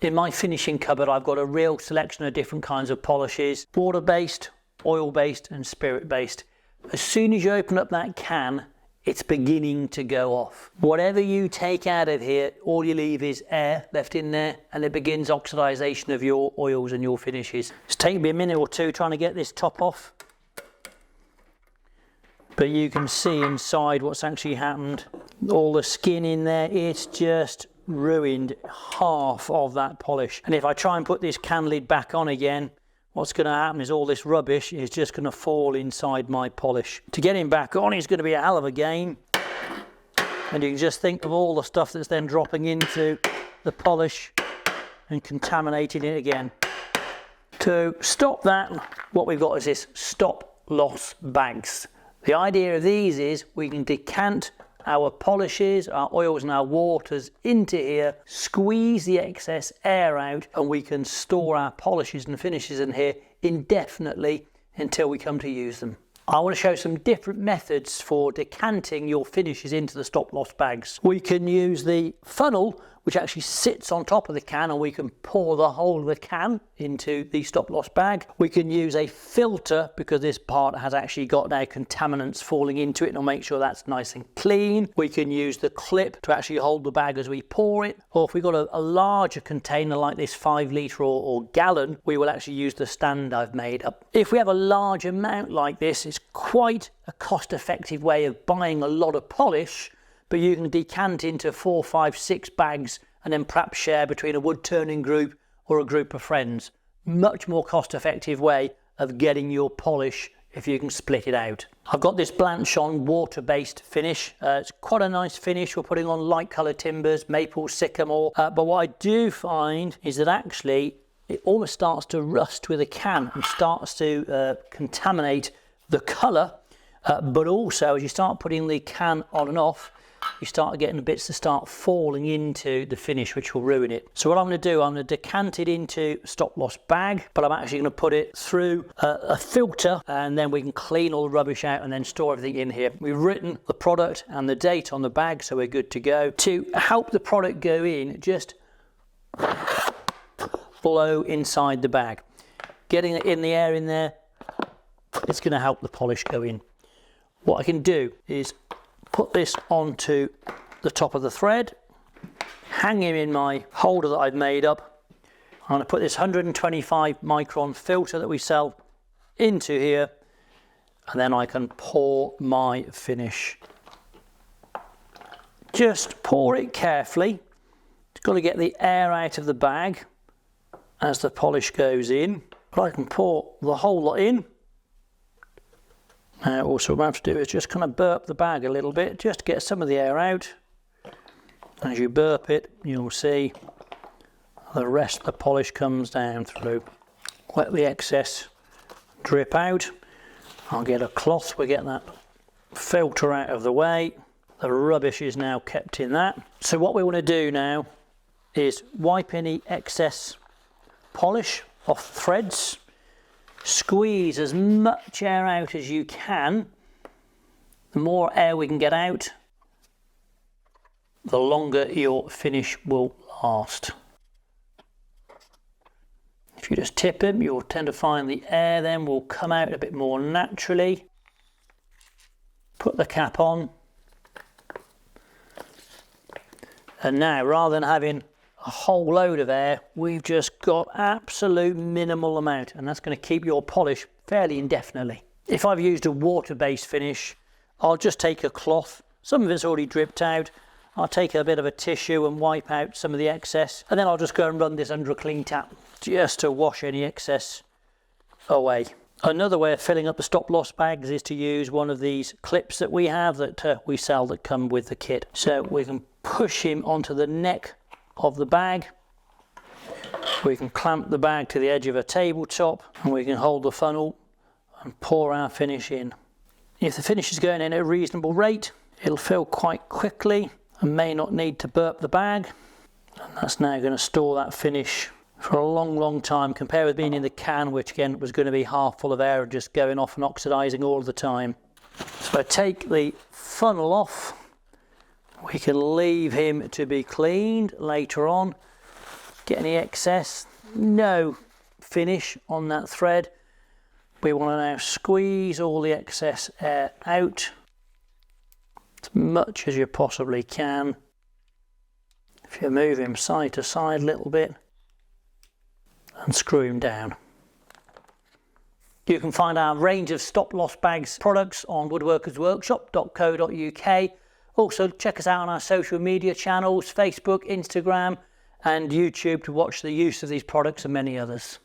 In my finishing cupboard, I've got a real selection of different kinds of polishes, water-based, oil-based and spirit-based. As soon as you open up that can, it's beginning to go off. Whatever you take out of here, all you leave is air left in there, and it begins oxidization of your oils and your finishes. It's taken me a minute or two trying to get this top off, but you can see inside what's actually happened. All the skin in there, it's just ruined half of that polish. And if I try and put this can lid back on again, what's going to happen is all this rubbish is just going to fall inside my polish. To get him back on is going to be a hell of a game. And you can just think of all the stuff that's then dropping into the polish and contaminating it again. To stop that, what we've got is this stop loss bags. The idea of these is we can decant our polishes, our oils and our waters into here, squeeze the excess air out, and we can store our polishes and finishes in here indefinitely until we come to use them. I want to show some different methods for decanting your finishes into the stop loss bags. We can use the funnel, which actually sits on top of the can, and we can pour the whole of the can into the stop loss bag. We can use a filter because this part has actually got now contaminants falling into it, and I'll make sure that's nice and clean. We can use the clip to actually hold the bag as we pour it, or if we've got a larger container like this 5 litre or gallon, we will actually use the stand I've made up. If we have a large amount like this, it's quite a cost-effective way of buying a lot of polish, but you can decant into 4, 5, 6 bags and then perhaps share between a wood turning group or a group of friends. Much more cost effective way of getting your polish if you can split it out. I've got this Blanche on water-based finish. It's quite a nice finish. We're putting on light coloured timbers, maple, sycamore. But what I do find is that actually it almost starts to rust with a can and starts to contaminate the colour. But also as you start putting the can on and off, you start getting the bits to start falling into the finish, which will ruin it. So what I'm going to do, I'm going to decant it into stop loss bag, but I'm actually going to put it through a filter, and then we can clean all the rubbish out and then store everything in here. We've written the product and the date on the bag, so we're good to go. To help the product go in, just blow inside the bag. Getting it in the air in there, it's going to help the polish go in. What I can do is put this onto the top of the thread, hang him in my holder that I've made up. I'm going to put this 125 micron filter that we sell into here, and then I can pour my finish. Just pour it carefully. It's got to get the air out of the bag as the polish goes in, but I can pour the whole lot in. Now also what I have to do is just kind of burp the bag a little bit, just to get some of the air out. As you burp it, you'll see the rest of the polish comes down through. Let the excess drip out. I'll get a cloth, we get that filter out of the way. The rubbish is now kept in that. So what we want to do now is wipe any excess polish off the threads. Squeeze as much air out as you can. The more air we can get out, the longer your finish will last. If you just tip them, you'll tend to find the air then will come out a bit more naturally. Put the cap on. And now, rather than having a whole load of air, we've just got absolute minimal amount, and that's going to keep your polish fairly indefinitely. If I've used a water-based finish, I'll just take a cloth. Some of it's already dripped out. I'll take a bit of a tissue and wipe out some of the excess, and then I'll just go and run this under a clean tap just to wash any excess away. Another way of filling up the stop loss bags is to use one of these clips that we have that we sell that come with the kit. So we can push him onto the neck of the bag. We can clamp the bag to the edge of a tabletop, and we can hold the funnel and pour our finish in. If the finish is going in at a reasonable rate, it'll fill quite quickly and may not need to burp the bag. And that's now going to store that finish for a long time, compared with being in the can, which again was going to be half full of air and just going off and oxidizing all the time. So I take the funnel off. We can leave him to be cleaned later on, Get any excess, no finish on that thread. We want to now squeeze all the excess air out as much as you possibly can. If you move him side to side a little bit and screw him down. You can find our range of StopLossBags products on woodworkersworkshop.co.uk. Also check us out on our social media channels, Facebook, Instagram and YouTube to watch the use of these products and many others.